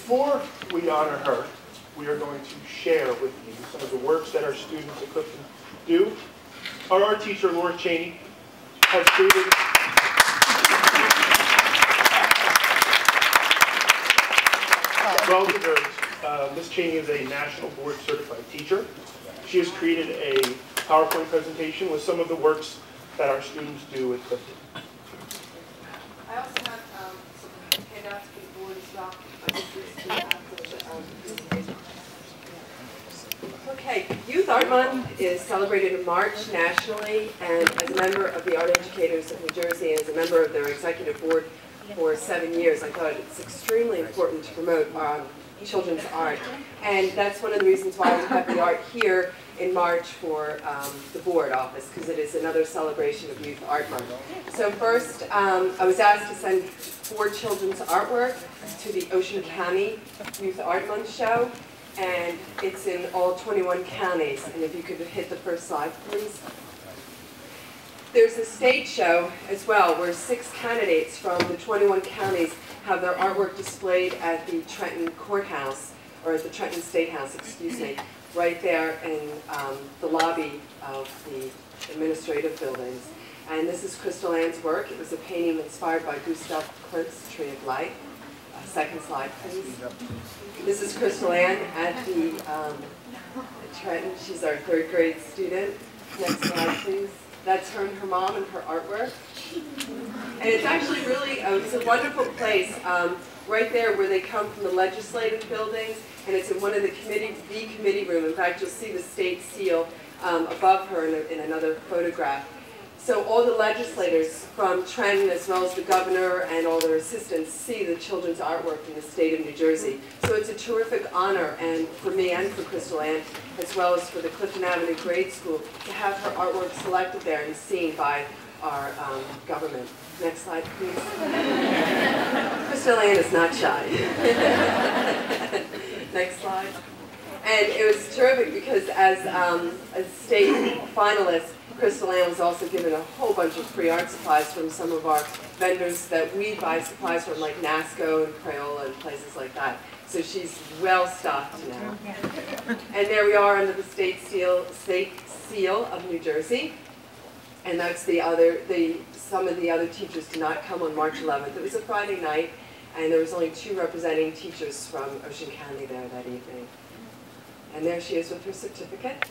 Before we honor her, we are going to share with you some of the works that our students at Clifton do. Our art teacher, Laura Cheney, has created well-deserved. Ms. Cheney is a national board certified teacher. She has created a PowerPoint presentation with some of the works that our students do at Clifton. I also have some handouts for the board as well. Okay, Youth Art Month is celebrated in March nationally, and as a member of the Art Educators of New Jersey and as a member of their executive board for 7 years, I thought it's extremely important to promote children's art. And that's one of the reasons why we have the art here in March for the board office, because it is another celebration of Youth Art Month. So first, I was asked to send 4 children's artwork to the Ocean County Youth Art Month show, and it's in all 21 counties. And if you could hit the first slide, please. There's a stage show as well, where 6 candidates from the 21 counties have their artwork displayed at the Trenton Courthouse, or at the Trenton State House, excuse me, right there in the lobby of the administrative buildings. And this is Crystal Ann's work. It was a painting inspired by Gustav Klimt's Tree of Life. Second slide, please. This is Crystal Ann at the Trenton. She's our 3rd grade student. Next slide, please. That's her and her mom and her artwork. And it's actually really, it's a wonderful place right there where they come from the legislative buildings, and it's in one of the committee room. In fact, you'll see the state seal above her in another photograph. So all the legislators from Trenton, as well as the governor and all their assistants, see the children's artwork in the state of New Jersey. So it's a terrific honor, and for me and for Crystal Ann, as well as for the Clifton Avenue Grade School, to have her artwork selected there and seen by our government. Next slide, please. Crystal Ann is not shy. Next slide. And it was terrific because as a state finalist, Crystal Ann was also given a whole bunch of free art supplies from some of our vendors that we buy supplies from, like NASCO and Crayola and places like that. So she's well stocked now. And there we are under the state seal of New Jersey. And that's some of the other teachers did not come on March 11th. It was a Friday night, and there was only 2 representing teachers from Ocean County there that evening. And there she is with her certificate.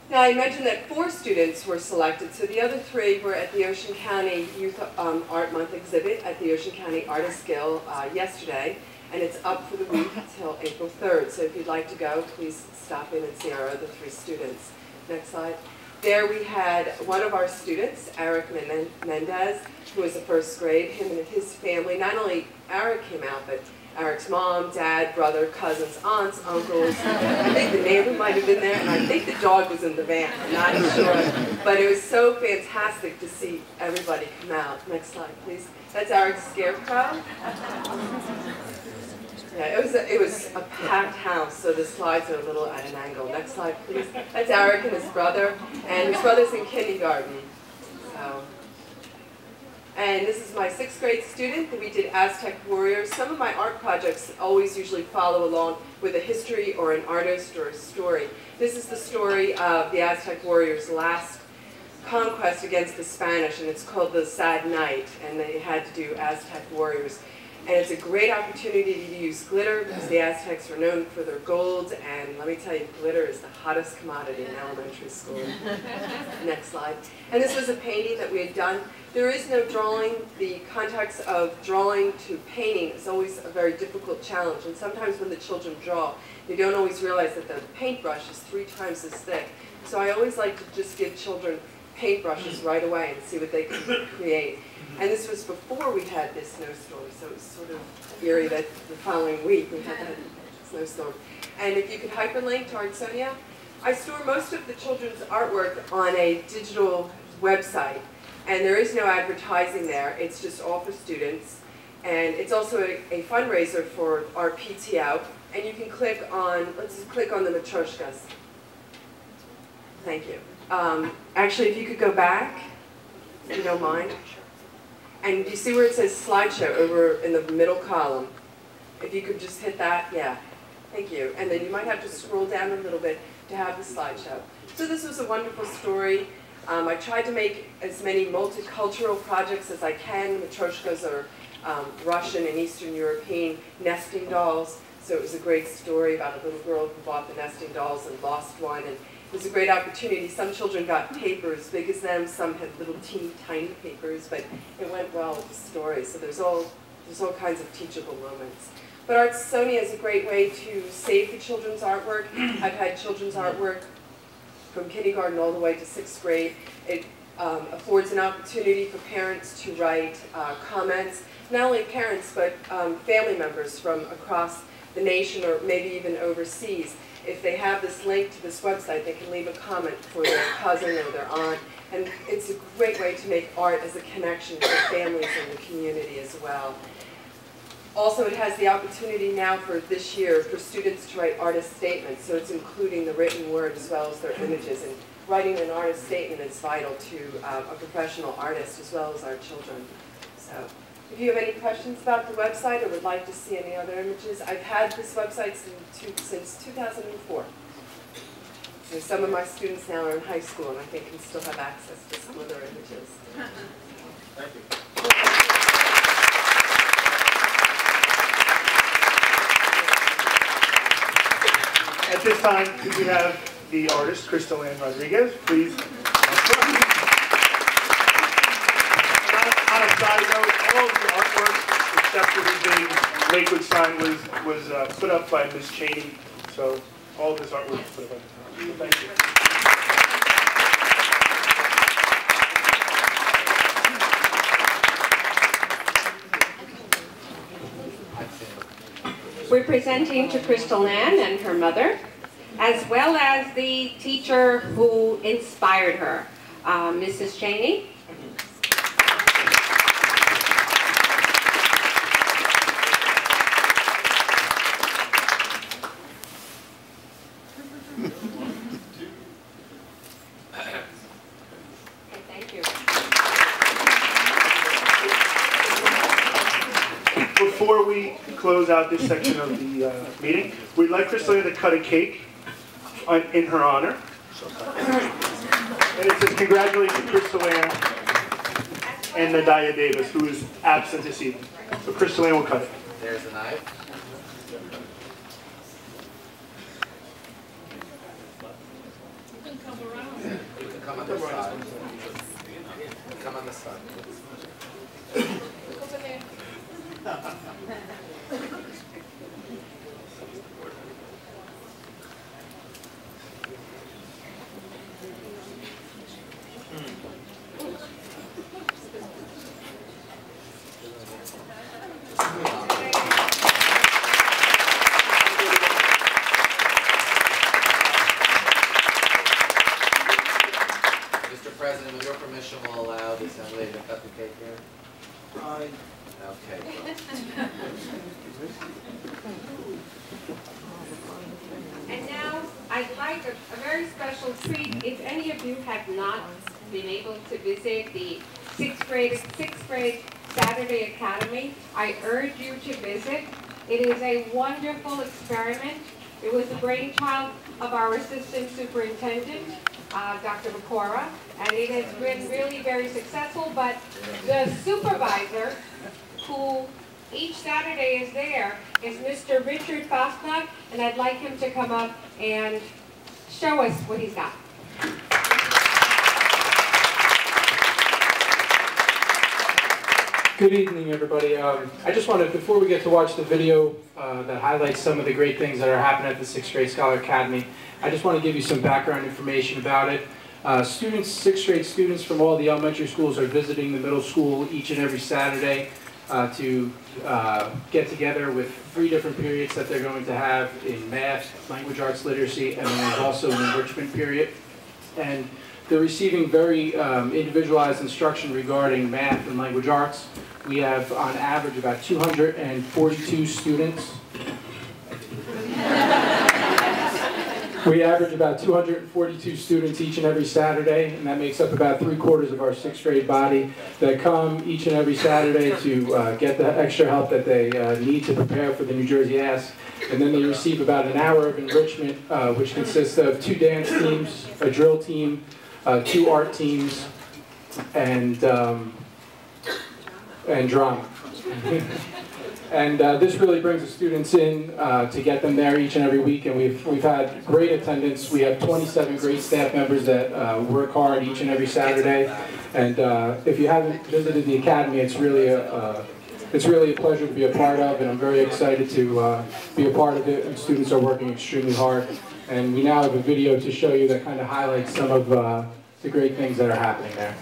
Now, I mentioned that 4 students were selected, so the other 3 were at the Ocean County Youth Art Month exhibit at the Ocean County Artists Guild yesterday, and it's up for the week until April 3rd. So if you'd like to go, please stop in and see our other 3 students. Next slide. There we had one of our students, Eric Mendez, who was a 1st grade. Him and his family, not only Eric came out, but Eric's mom, dad, brother, cousins, aunts, uncles. I think the neighbor might have been there, and I think the dog was in the van. I'm not sure. But it was so fantastic to see everybody come out. Next slide, please. That's Eric's scarecrow. Yeah, it was a packed house, so the slides are a little at an angle. Next slide, please. That's Eric and his brother, and his brother's in kindergarten. And this is my 6th grade student that we did Aztec Warriors. Some of my art projects always usually follow along with a history or an artist or a story. This is the story of the Aztec Warriors' last conquest against the Spanish, and it's called The Sad Night, and they had to do Aztec Warriors. And it's a great opportunity to use glitter because the Aztecs were known for their gold, and let me tell you, glitter is the hottest commodity in elementary school. Next slide. And this was a painting that we had done. There is no drawing. The context of drawing to painting is always a very difficult challenge, and sometimes when the children draw, they don't always realize that the paintbrush is 3 times as thick. So I always like to just give children paintbrushes right away and see what they can create. And this was before we had this snowstorm, so it was sort of eerie that the following week we had that snowstorm. And if you could hyperlink to Artsonia, I store most of the children's artwork on a digital website, and there is no advertising there. It's just all for students. And it's also a fundraiser for our PT2, and you can click on, let's just click on the Matryoshkas. Thank you. Actually, if you could go back, if you don't mind. And you see where it says slideshow over in the middle column. If you could just hit that, yeah. Thank you. And then you might have to scroll down a little bit to have the slideshow. So this was a wonderful story. I tried to make as many multicultural projects as I can. Matryoshkas are Russian and Eastern European nesting dolls. So it was a great story about a little girl who bought the nesting dolls and lost one. And it was a great opportunity. Some children got papers big as them. Some had little teeny tiny papers, but it went well with the story. So there's all kinds of teachable moments. But Artsonia is a great way to save the children's artwork. I've had children's artwork from kindergarten all the way to 6th grade. It affords an opportunity for parents to write comments, not only parents, but family members from across the nation or maybe even overseas. If they have this link to this website, they can leave a comment for their cousin or their aunt. And it's a great way to make art as a connection for families and the community as well. Also, it has the opportunity now for this year for students to write artist statements, so it's including the written word as well as their images. And writing an artist statement is vital to a professional artist as well as our children. So, if you have any questions about the website or would like to see any other images, I've had this website since 2004. So some of my students now are in high school and I think can still have access to some of their images. Thank you. At this time, could we have the artist, Crystal Ann Rodriguez, please? On a side note, all of the artwork, except for the big Lakewood sign, was put up by Ms. Cheney. So all of this artwork was put up by Ms. Cheney. Thank you. We're presenting to Crystal Ann and her mother, as well as the teacher who inspired her, Mrs. Cheney. Thank you. Before we close out this section of the meeting, we'd like Crystal Ann to cut a cake in her honor. And it says, congratulations, Crystal Ann and Nadia Davis, who is absent this evening. So Crystal Ann will cut it. There's a knife. You can come around. You can come on this side. Come on this side. Look over there. Mr. President, with your permission, we'll allow this young lady to cut the cake here. Okay. And now, I'd like a very special treat. If any of you have not been able to visit the sixth grade Saturday Academy, I urge you to visit. It is a wonderful experiment. It was the brainchild of our assistant superintendent, Dr. Bakora, and it has been really very successful, but the supervisor who each Saturday is there is Mr. Richard Fosnut, and I'd like him to come up and show us what he's got. Good evening, everybody. I just wanted, before we get to watch the video that highlights some of the great things that are happening at the 6th Grade Scholar Academy, I just want to give you some background information about it. 6th grade students from all the elementary schools are visiting the middle school each and every Saturday to get together with 3 different periods that they're going to have in math, language arts, literacy, and then there's also an enrichment period. And they're receiving very individualized instruction regarding math and language arts. We have, on average, about 242 students. We average about 242 students each and every Saturday, and that makes up about 3/4 of our sixth grade body that come each and every Saturday to get the extra help that they need to prepare for the New Jersey Ask. And then they receive about an hour of enrichment, which consists of 2 dance teams, a drill team, 2 art teams, and drama. And this really brings the students in to get them there each and every week, and we've had great attendance. We have 27 great staff members that work hard each and every Saturday. And if you haven't visited the academy, it's really a pleasure to be a part of, and I'm very excited to be a part of it. And students are working extremely hard, and we now have a video to show you that kind of highlights some of the great things that are happening there.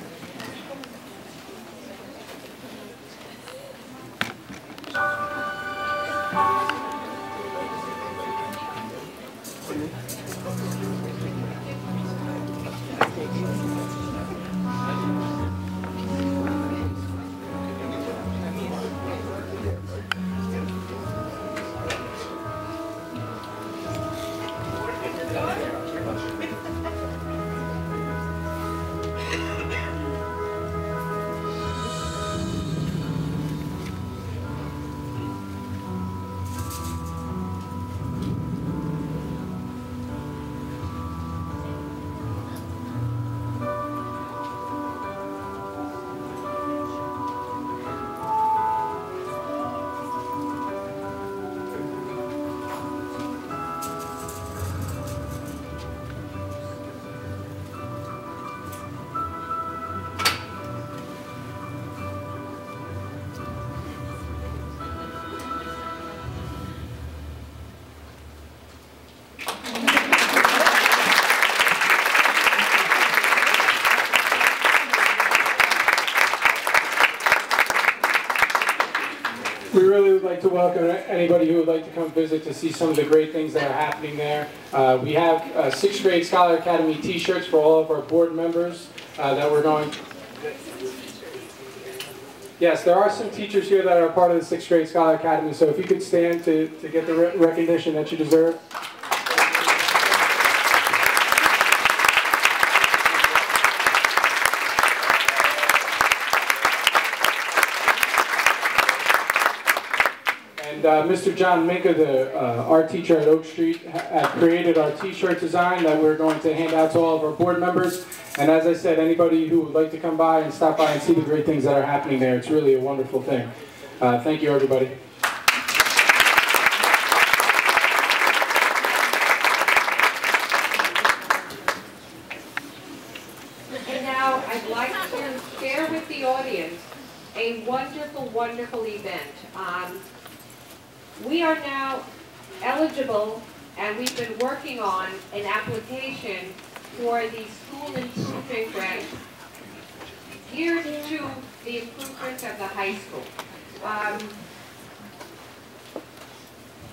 We really would like to welcome anybody who would like to come visit to see some of the great things that are happening there. We have 6th grade Scholar Academy t-shirts for all of our board members that we're going. Yes, there are some teachers here that are part of the 6th grade Scholar Academy, so if you could stand to get the recognition that you deserve. Mr. John Minka, the art teacher at Oak Street, created our t-shirt design that we're going to hand out to all of our board members. And as I said, anybody who would like to come by and stop by and see the great things that are happening there, it's really a wonderful thing. Thank you, everybody. And now I'd like to share with the audience a wonderful, wonderful event. We are now eligible, and we've been working on an application for the school improvement grant geared to the improvements of the high school.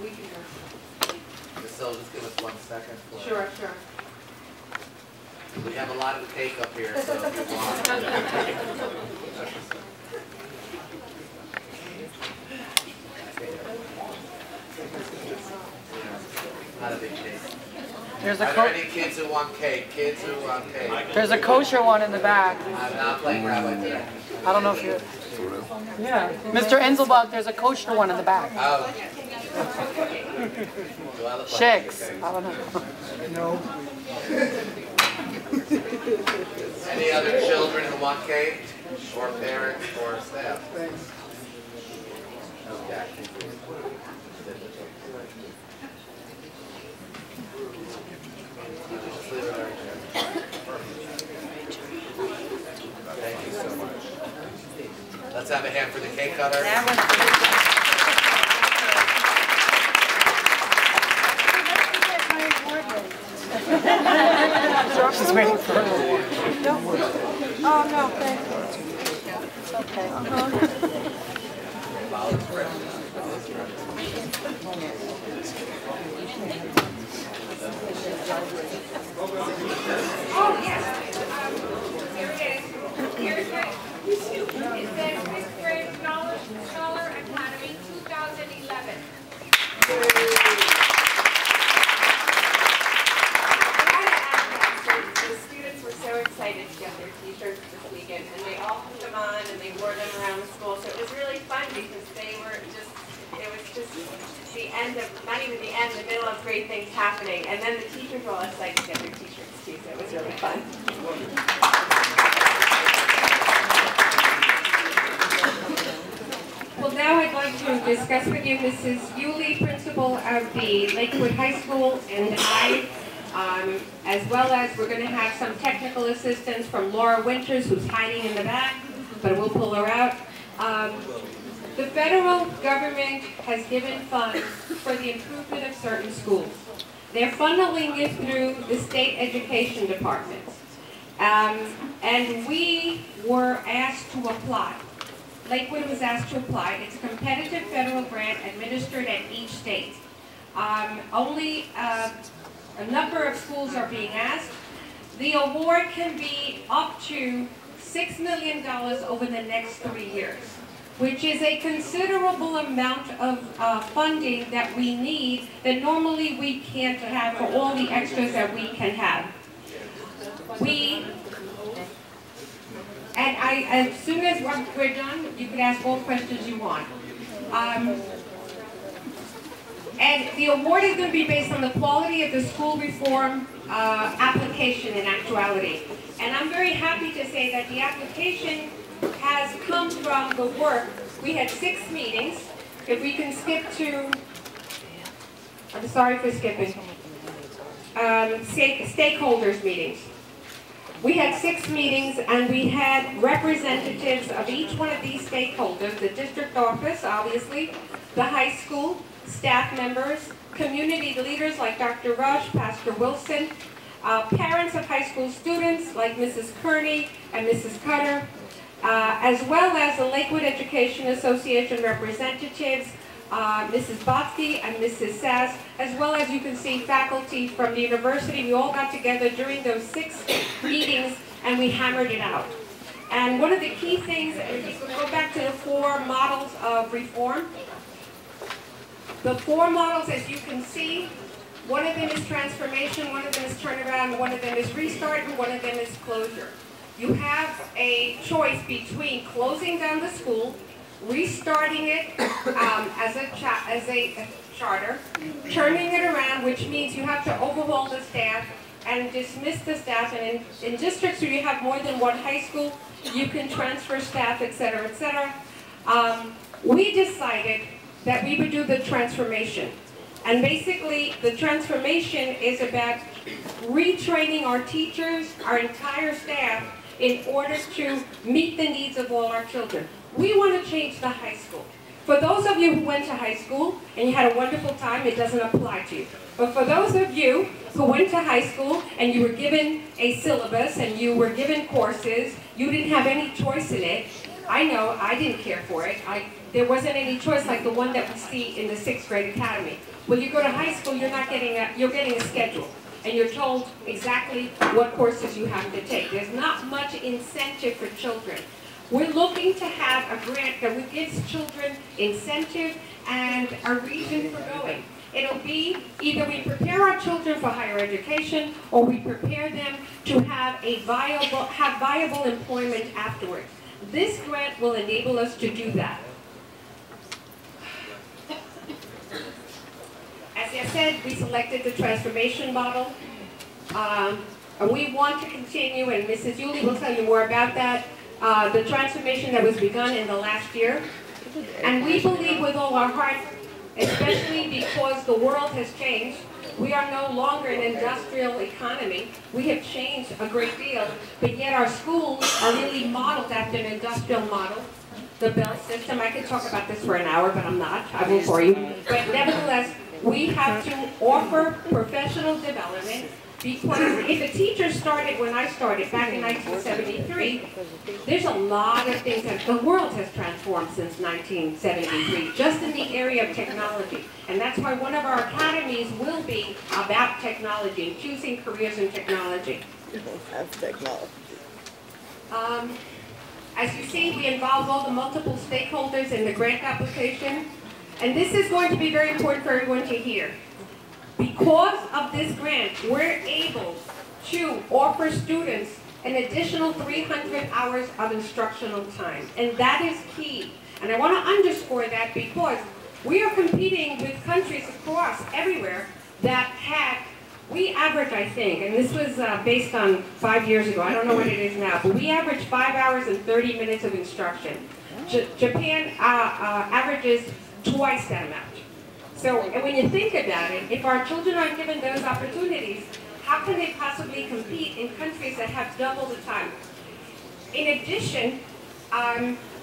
We can go. So just give us 1 second. Sure, sure. We have a lot of cake up here, so if you want. Not a big cake. There's Are there any kids who want cake? Kids who want cake? There's a kosher one in the back. I'm not playing rabbi today. I don't know if you. Yeah, Mr. Enzelbach, there's a kosher one in the back. Oh. Do I look like Chicks. I don't know. No. Any other children who want cake? Or parents or staff? Thanks. Okay. Just leave it right there. Thank you so much. Let's have a hand for the cake cutter. She's waiting for her award. Oh, no, thank you. It's okay. Oh, yes. Here it is. Here's it. It says 6th grade Scholar Academy 2011. the end of, not even the end, the middle of great things happening. And then the teachers were all excited to get their t-shirts too, so it was really fun. Well, now I'd like to discuss with you Mrs. Yulee, principal of the Lakewood High School, and I, as well as we're going to have some technical assistance from Laura Winters, who's hiding in the back, but we'll pull her out. The federal government has given funds for the improvement of certain schools. They're funneling it through the state education departments. And we were asked to apply. Lakewood was asked to apply. It's a competitive federal grant administered at each state. Only a number of schools are being asked. The award can be up to $6 million over the next 3 years, which is a considerable amount of funding that we need that normally we can't have for all the extras that we can have. As soon as we're done, you can ask all questions you want. And the award is going to be based on the quality of the school reform application in actuality. And I'm very happy to say that the application has come from the work. We had 6 meetings. If we can skip to, I'm sorry for skipping, stakeholders meetings. We had 6 meetings and we had representatives of each one of these stakeholders, the district office, obviously, the high school, staff members, community leaders like Dr. Rush, Pastor Wilson, parents of high school students like Mrs. Kearney and Mrs. Cutter, as well as the Lakewood Education Association representatives, Mrs. Botsky and Mrs. Sass, as well as you can see faculty from the university. We all got together during those 6 meetings and we hammered it out. And one of the key things, if you could go back to the 4 models of reform, the 4 models, as you can see, one of them is transformation, one of them is turnaround, one of them is restart, and one of them is closure. You have a choice between closing down the school, restarting it as a charter, turning it around, which means you have to overhaul the staff and dismiss the staff. And in districts where you have more than 1 high school, you can transfer staff, etc., etc. We decided that we would do the transformation. And basically, the transformation is about retraining our teachers, our entire staff, in order to meet the needs of all our children. We want to change the high school. For those of you who went to high school and you had a wonderful time, it doesn't apply to you. But for those of you who went to high school and you were given a syllabus and you were given courses, you didn't have any choice in it. I know, I didn't care for it. There wasn't any choice like the one that we see in the 6th grade academy. When you go to high school, you're getting a schedule. And you're told exactly what courses you have to take. There's not much incentive for children. We're looking to have a grant that gives children incentive and a reason for going. It'll be either we prepare our children for higher education or we prepare them to have viable employment afterwards. This grant will enable us to do that. As I said, we selected the transformation model. We want to continue, and Mrs. Yulee will tell you more about that, the transformation that was begun in the last year. And we believe with all our heart, especially because the world has changed, we are no longer an industrial economy. We have changed a great deal, but yet our schools are really modeled after an industrial model. The bell system, I could talk about this for an hour, but I'm not. I will bore you. But nevertheless, we have to offer professional development, because if a teacher started when I started back in 1973, there's a lot of things that the world has transformed since 1973, just in the area of technology. And that's why one of our academies will be about technology and choosing careers in technology. We don't have technology. As you see, we involve all the multiple stakeholders in the grant application. And this is going to be very important for everyone to hear. Because of this grant, we're able to offer students an additional 300 hours of instructional time. And that is key. And I want to underscore that because We are competing with countries across everywhere that had, we average, I think, and this was based on 5 years ago, I don't know what it is now, but we average 5 hours and 30 minutes of instruction. Japan averages twice that amount. So, and when you think about it, if our children aren't given those opportunities, how can they possibly compete in countries that have double the time? In addition,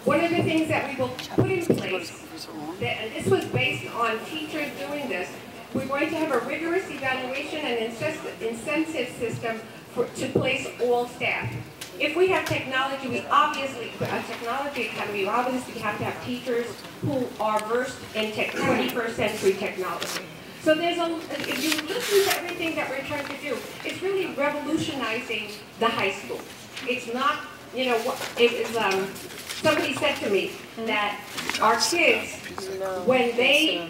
one of the things that we will put in place, and this was based on teachers doing this, we're going to have a rigorous evaluation and incentive system to place all staff. If we have technology, we obviously, a technology academy, we obviously have to have teachers who are versed in 21st century technology. So there's if you listen to everything that we're trying to do, it's really revolutionizing the high school. It's not, you know, it was, somebody said to me that our kids, when they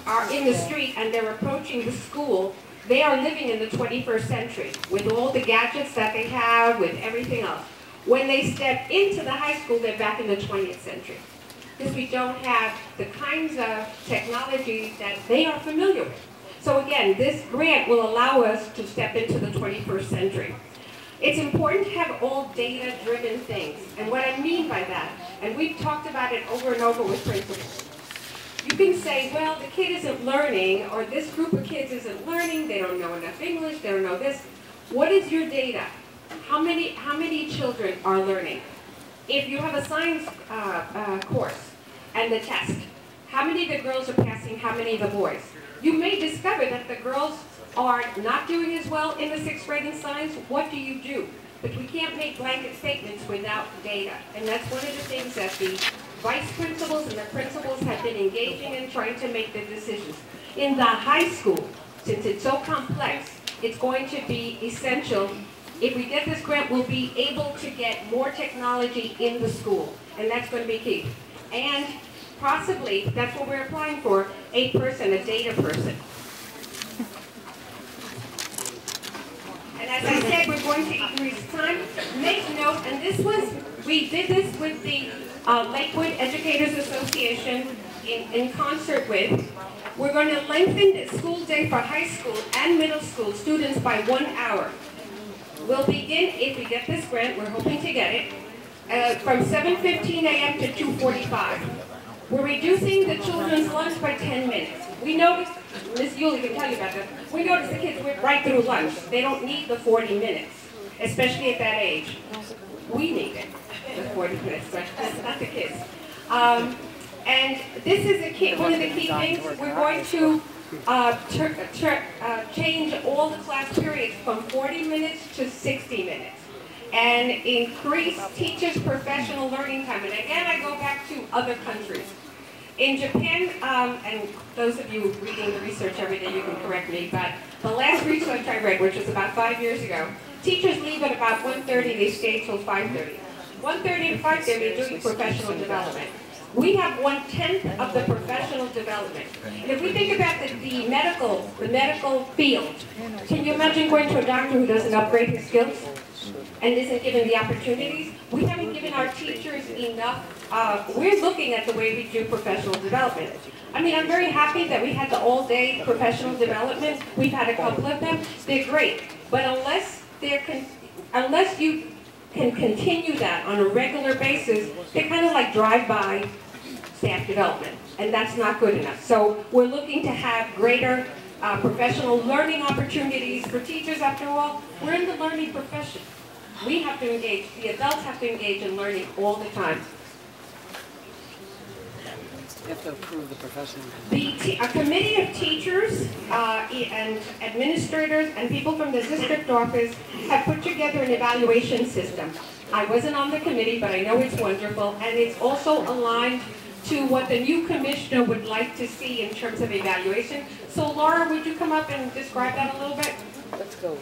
are in the street and they're approaching the school, they are living in the 21st century with all the gadgets that they have, with everything else. When they step into the high school, they're back in the 20th century. Because we don't have the kinds of technology that they are familiar with. So again, this grant will allow us to step into the 21st century. It's important to have all data-driven things. And what I mean by that, and we've talked about it over and over with principals, you can say, well, the kid isn't learning, or this group of kids isn't learning, they don't know enough English, they don't know this. What is your data? How many children are learning? If you have a science course and the test, how many of the girls are passing, how many of the boys? You may discover that the girls are not doing as well in the 6th grade in science. What do you do? But we can't make blanket statements without data. And that's one of the things that the vice principals and the principals have been engaging in, trying to make the decisions. In the high school, since it's so complex, it's going to be essential. If we get this grant, we'll be able to get more technology in the school, and that's going to be key. And possibly, that's what we're applying for, a data person. And as I said, we're going to increase time. Make note, and we did this with the Lakewood Educators Association in concert with. We're going to lengthen the school day for high school and middle school students by 1 hour. We'll begin, if we get this grant, we're hoping to get it, from 7:15 a.m. to 2:45. We're reducing the children's lunch by 10 minutes. We noticed, Ms. Yuli can tell you about that, we noticed the kids went right through lunch. They don't need the 40 minutes, especially at that age. We need it, the 40 minutes, but not the kids. And this is one of the key things. We're going to change all the class periods from 40 minutes to 60 minutes and increase teachers' professional learning time. And again, I go back to other countries. In Japan, and those of you reading the research every day, you can correct me, but the last research I read, which was about 5 years ago, teachers leave at about 1:30, they stay till 5:30. 1:30 to 5:30, they're doing professional development. We have 1/10 of the professional development. And if we think about the medical field, can you imagine going to a doctor who doesn't upgrade his skills and isn't given the opportunities? We haven't given our teachers enough. We're looking at the way we do professional development. I mean, I'm very happy that we had the all-day professional development. We've had a couple of them. They're great. But unless you can continue that on a regular basis, they're kind of like drive-by staff development, and that's not good enough. So we're looking to have greater professional learning opportunities for teachers. After all, we're in the learning profession. We have to engage, the adults have to engage in learning all the time. You have to approve the professional. A committee of teachers and administrators and people from the district office have put together an evaluation system. I wasn't on the committee, but I know it's wonderful, and it's also aligned to what the new commissioner would like to see in terms of evaluation. So Laura, would you come up and describe that a little bit? Let's go.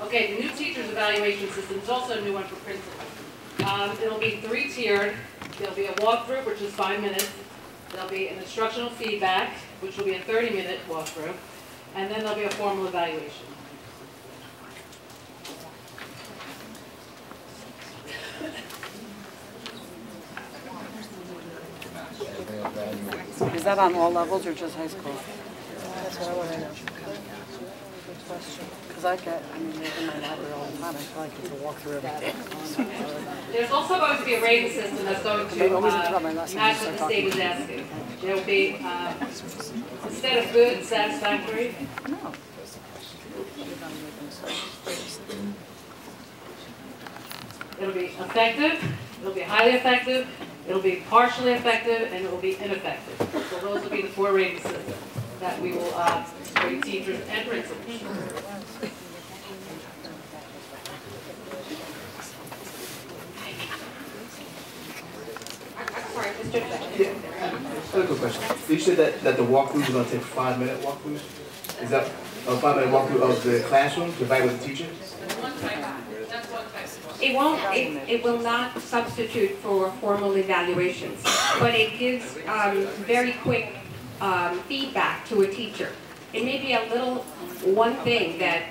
Okay, the new teacher's evaluation system is also a new one for principals. It'll be 3-tiered. There'll be a walkthrough, which is 5 minutes. There'll be an instructional feedback, which will be a 30-minute walkthrough. And then there'll be a formal evaluation. Is that on all levels or just high school? That's what I want to know. Because I mean, they're in my library all the time. I feel like it's a walkthrough every day. There's also going to be a rating system that's going to match what the state is asking. There will be, instead of good, satisfactory. No. It'll be effective, it'll be highly effective, it'll be partially effective, and it will be ineffective. So those will be the 4 rating systems that we will rate teachers and principals. I'm sorry, Mr. Jackson. Yeah, another quick question. You said that the walkthroughs are going to take 5-minute walkthroughs? Is that a 5-minute walkthrough of the classroom to evaluate the teacher? It will not substitute for formal evaluations, but it gives very quick feedback to a teacher. It may be a little one thing that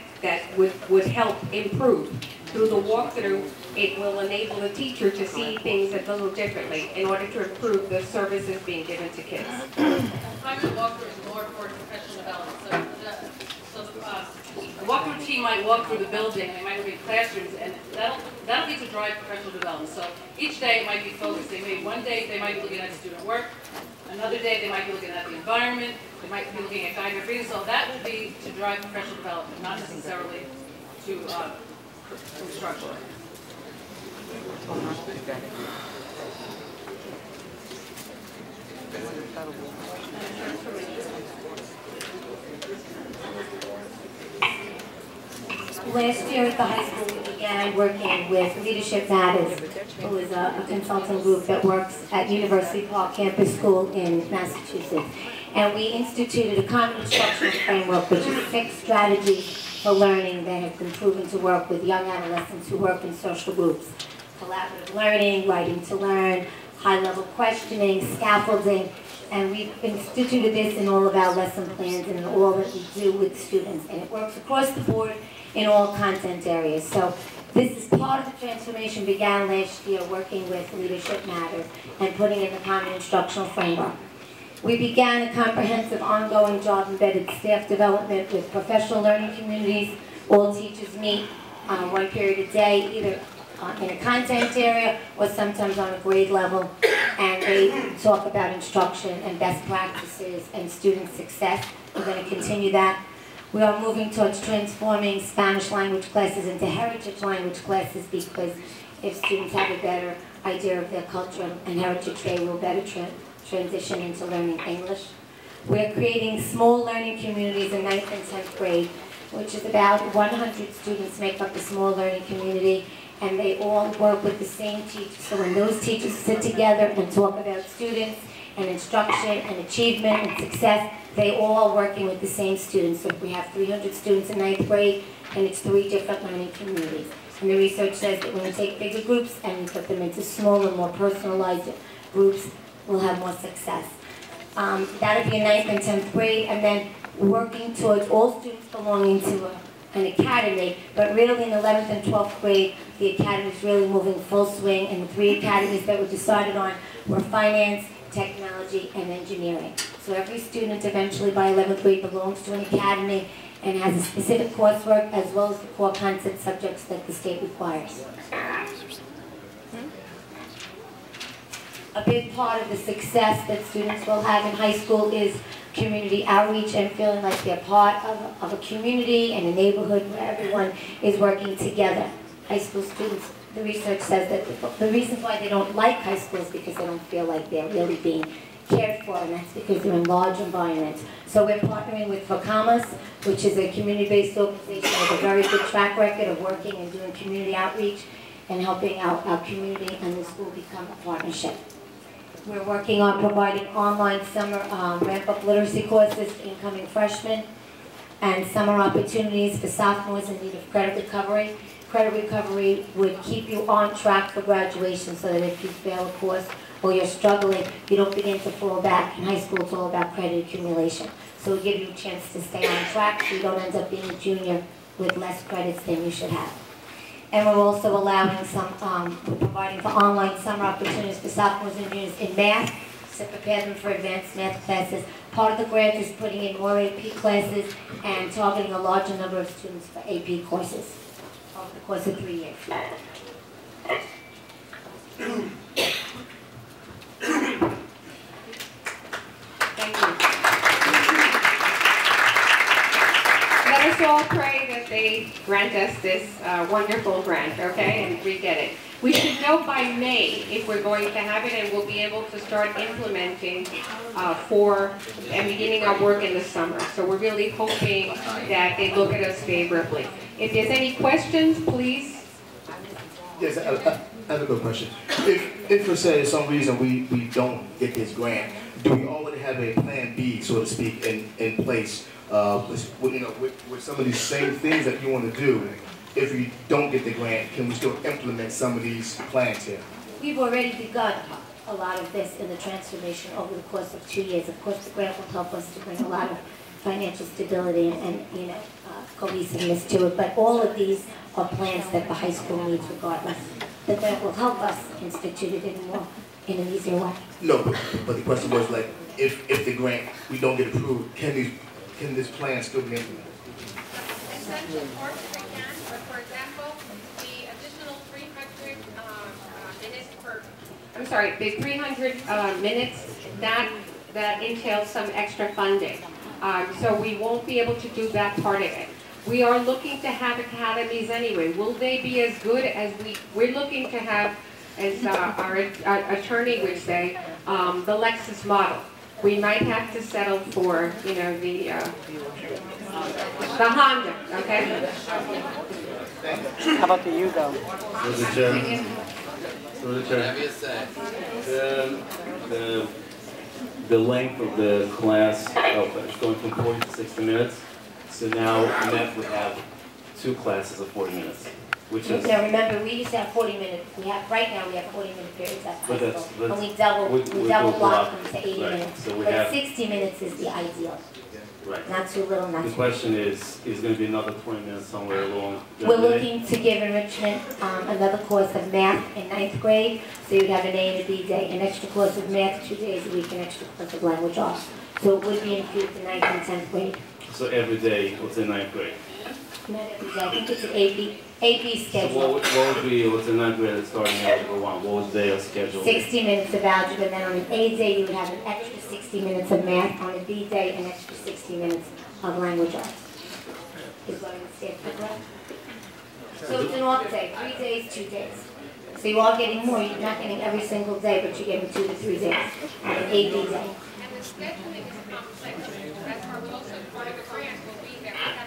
would help improve. Through the walkthrough, it will enable the teacher to see things a little differently in order to improve the services being given to kids. Private walkthrough is more for professional development. The walkthrough team might walk through the building, they might look at classrooms, and that'll be to drive professional development. So each day it might be focused. One day they might be looking at student work, another day they might be looking at the environment, they might be looking at guided reading. So that will be to drive professional development, not necessarily to instruction. Last year at the high school, we began working with Leadership Matters, who is a consulting group that works at University Park Campus School in Massachusetts. And we instituted a common instructional framework, which is 6 strategies for learning that have been proven to work with young adolescents who work in social groups. Collaborative learning, writing to learn, high-level questioning, scaffolding, and we've instituted this in all of our lesson plans and in all that we do with students. And it works across the board in all content areas. So this is part of the transformation began last year working with Leadership Matters and putting in the common instructional framework. We began a comprehensive ongoing job-embedded staff development with professional learning communities. All teachers meet 1 period a day, either in a content area or sometimes on a grade level, and they talk about instruction and best practices and student success. We're going to continue that. We are moving towards transforming Spanish language classes into heritage language classes, because if students have a better idea of their culture and heritage, they will better transition into learning English. We're creating small learning communities in 9th and 10th grade, which is about 100 students make up the small learning community, and they all work with the same teachers. So when those teachers sit together and talk about students and instruction and achievement and success, they all are working with the same students. So if we have 300 students in 9th grade, then it's 3 different learning communities. And the research says that when we take bigger groups and we put them into smaller, more personalized groups, we'll have more success. That'll be in 9th and 10th grade, and then working towards all students belonging to an academy, but really in 11th and 12th grade, the academy is really moving full swing, and the 3 academies that were decided on were finance, technology, and engineering. So every student eventually by 11th grade belongs to an academy and has a specific coursework as well as the core content subjects that the state requires. A big part of the success that students will have in high school is community outreach and feeling like they're part of a community and a neighborhood where everyone is working together. High school students, the research says that the reasons why they don't like high school is because they don't feel like they're really being cared for, and that's because they're in large environments. So we're partnering with FOCAMAS, which is a community-based organization with a very good track record of working and doing community outreach and helping our community and the school become a partnership. We're working on providing online summer ramp-up literacy courses to incoming freshmen and summer opportunities for sophomores in need of credit recovery. Credit recovery would keep you on track for graduation, so that if you fail a course or you're struggling, you don't begin to fall back. In high school, it's all about credit accumulation. So we give you a chance to stay on track so you don't end up being a junior with less credits than you should have. And we're also allowing we're providing for online summer opportunities for sophomores and juniors in math to prepare them for advanced math classes. Part of the grant is putting in more AP classes and targeting a larger number of students for AP courses over the course of 3 years. Thank you. Let us all pray that they grant us this wonderful grant, okay, and we get it. We should know by May if we're going to have it, and we'll be able to start implementing and beginning our work in the summer. So we're really hoping that they look at us favorably. If there's any questions, please. Yes, I have a good question. If for say some reason we don't get this grant, do we already have a plan B, so to speak, in place with some of these same things that you want to do? If we don't get the grant, can we still implement some of these plans here? We've already begun a lot of this in the transformation over the course of 2 years. Of course, the grant will help us to bring a lot of financial stability and cohesiveness to it. But all of these are plans that the high school needs regardless. The grant will help us institute it in an easier way. No, but the question was like, if the grant we don't get approved, can this plan still be implemented? Essential courses they can, but for example, the additional 300 minutes per. I'm sorry, the 300 minutes that entails some extra funding. So we won't be able to do that part of it. We are looking to have academies anyway. Will they be as good as we're looking to have, as our attorney would say, the Lexus model. We might have to settle for, the Honda, okay? How about the Yugo? Whatever you say. The length of the class is going from 40 to 60 minutes. So now MEF would have 2 classes of 40 minutes, which is. Now remember, we used to have 40 minutes. Right now we have 40-minute periods at high school, and we double block them to 80 minutes. So but 60 minutes is the ideal. Right. Not too little, not too. The question is going to be another 20 minutes somewhere along. We're looking to give enrichment another course of math in 9th grade, so you'd have an A and a B day, an extra course of math 2 days a week, an extra course of language arts. So it would be infused in 9th and 10th grade. So every day, what's in 9th grade? Not every day. I think it's an AP schedule. So what would be, what's in 9th grade that's starting Algebra 1? What was their schedule? 60 minutes of algebra, and then on an A day you would have an extra 60 minutes of math. On a B day, an extra 60 minutes of language arts. Is what I would say for that. So it's an off day, 3 days, 2 days. So you are getting more. You're not getting every single day, but you're getting 2 to 3 days on an A, B day. And the scheduling is complex. That's why we also, part of the grant will be that we have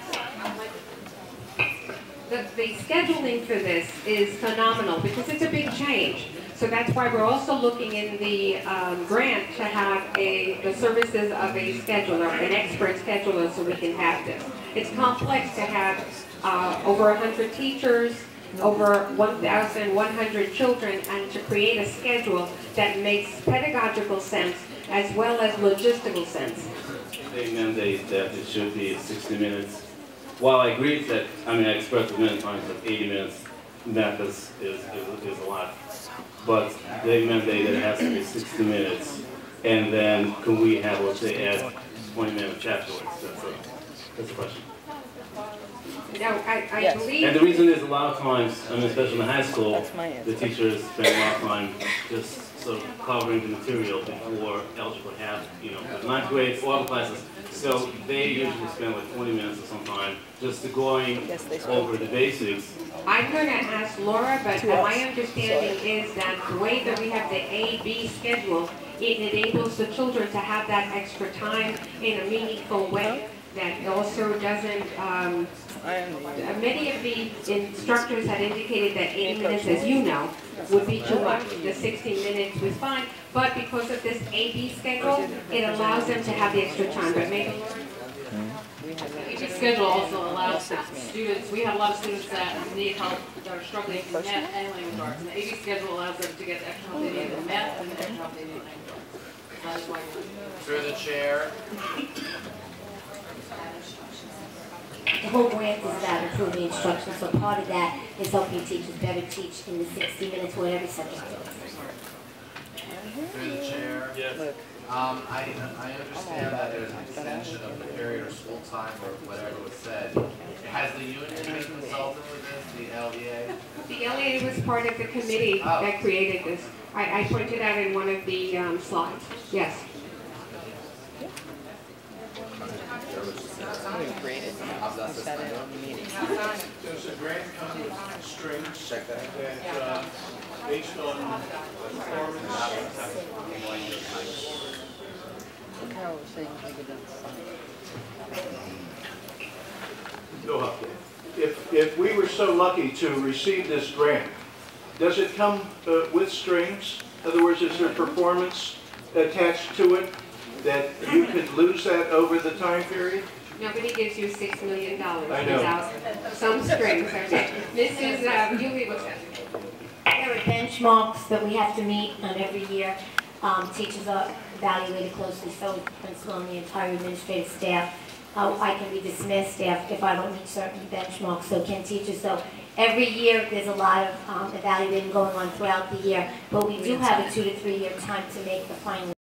the scheduling for this is phenomenal because it's a big change. So that's why we're also looking in the grant to have the services of a scheduler, an expert scheduler, so we can have this. It's complex to have over 100 teachers, over 1,100 children, and to create a schedule that makes pedagogical sense as well as logistical sense. They mandate that it should be 60 minutes. While I agree that, I expressed many times that 80 minutes math is a lot. But they mandate that it has to be 60 minutes. And then can we have, let's say, add 20-minute chapter works? That's the question. No, I believe... And the reason is a lot of times, especially in the high school, the teachers spend a lot of time just sort of covering the material before algebra have, 9th grade, all the classes. So they usually spend like 20 minutes or some time just going over the basics. I'm going to ask Laura, but my understanding is that the way that we have the A-B schedule, it enables the children to have that extra time in a meaningful way. That also doesn't, many of the instructors had indicated that 80 minutes, as you know, would be too much. The 60 minutes was fine, but because of this A-B schedule, it allows them to have the extra time. But maybe AG schedule also allows students, we have a lot of students that need help, that are struggling in math and language arts. And the AG schedule allows them to get the extra help they need in math and the extra help they need in language arts. That is why we're Through the chair. The whole grant is about improving instruction, so part of that is helping teachers better teach in the 60 minutes, whatever subject it is. Through the chair. Yes. I understand that there's an extension of the period or school time or whatever was said. Has the union been consulted with this, the LEA? The LEA was part of the committee that created this. I pointed out in one of the slides. Yes. There's a grant coming with strings that, based on performance. Go up there. If we were so lucky to receive this grant, does it come with strings? In other words, is there performance attached to it that you could lose that over the time period? Nobody gives you $6 million I know. without some strings. Okay. Mrs. Julie, what's that? There are benchmarks that we have to meet on every year. Teachers are evaluated closely, so principal and the entire administrative staff. I can be dismissed if I don't meet certain benchmarks, so can teachers. So every year there's a lot of evaluating going on throughout the year, but we do have a 2 to 3 year time to make the final